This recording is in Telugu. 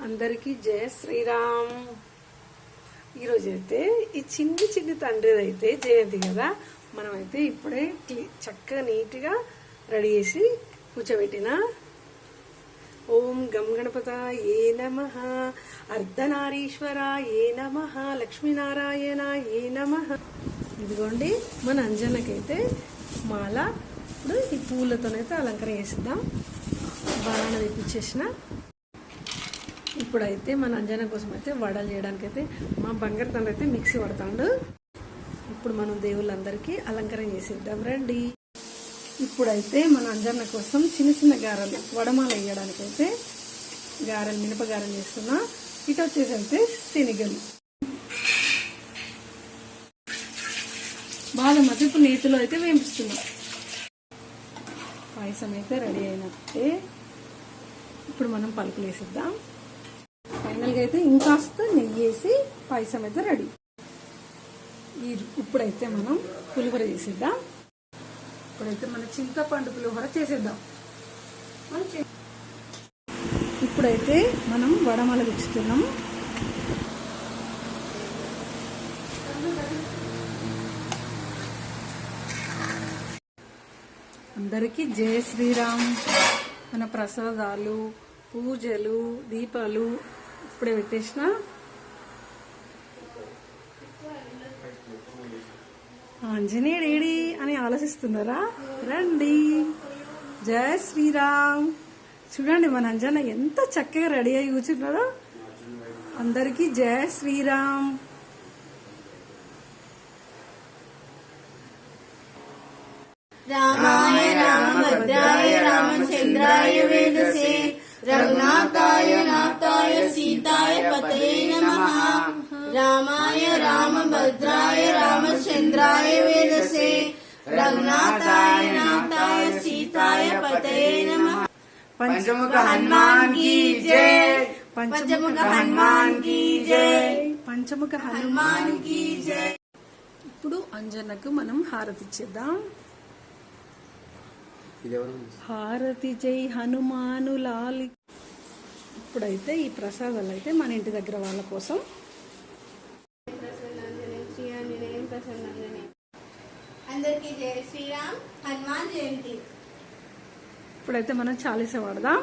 అందరికీ జయ శ్రీరామ్. ఈరోజైతే ఈ చిన్ని తండ్రిది అయితే జయంతి కదా, మనమైతే ఇప్పుడే చక్కగా నీట్గా రెడీ చేసి కూర్చోబెట్టిన. ఓం గం గణపతాయే నమః, అర్ధనారీశ్వరాయే నమః, లక్ష్మీనారాయణాయే నమః. ఇదిగోండి మన అంజనకైతే మాల ఇప్పుడు ఈ పూలతోనైతే అలంకరణ చేసిద్దాం. బాగా తెప్పించేసిన. ఇప్పుడైతే మన అంజన కోసం అయితే వడలు చేయడానికి అయితే మా బంగారు తండ్రి అయితే మిక్సీ పడతాడు. ఇప్పుడు మనం దేవుళ్ళందరికీ అలంకరణ చేసిద్దాం రండి. ఇప్పుడైతే మన అంజన కోసం చిన్న గారెలు వడమాల వేయడానికైతే గారెలు మినపగారెలు చేస్తున్నా. ఇటు వచ్చేసి అయితే శనగలు బాదం అయితే ఇప్పుడు నేతిలో అయితే వేపిస్తున్నా. పాయసం అయితే రెడీ అయినట్టే. ఇప్పుడు మనం పలుకులు వేసిద్దాం. ఫైనల్గా అయితే ఇంకాస్త నెయ్యి వేసి పాయసం అయితే రెడీ. ఇప్పుడైతే మనం పులిహోర చేసేద్దాం. ఇప్పుడైతే మన చింతపండు పులిహోర చేసేద్దాం. ఇప్పుడైతే మనం వడమాల గుచ్చుతున్నాం. అందరికీ జయ శ్రీరామ్. మన ప్రసాదాలు, పూజలు, దీపాలు ఇప్పుడే పెట్టేసిన. ఆంజనేయుడు ఏడి అని ఆలోచిస్తున్నారా? రండి. జయ శ్రీరామ్. చూడండి మన అంజన ఎంత చక్కగా రెడీ అయి కూర్చున్నారో. అందరికీ జయ శ్రీరామ్. రామాయ రామభద్రాయ రామచంద్రాయ వేదసే రఘునాథాయ నాథాయ సీతాయ పతయే నమః. రామాయ రామభద్రాయ రామచంద్రాయ వేదసే రఘునాథాయ నాథాయ సీతాయ పతయే నమః. పంచముఖ హనుమాన్ కీ జై. పంచముఖ హనుమాన్ కీ జై. పంచముఖ హనుమాన్ కీ జై. ఇప్పుడు అంజనకు మనం హారతి ఇచ్చేద్దాం. హారతి జై హనుమాను లాలి. ఇప్పుడైతే ఈ ప్రసాదాలు అయితే మన ఇంటి దగ్గర వాళ్ళ కోసం. అందరికీ జై శ్రీరామ్. హనుమాన్ జయంతి. ఇప్పుడైతే మనం చాలీసా వాడదాం.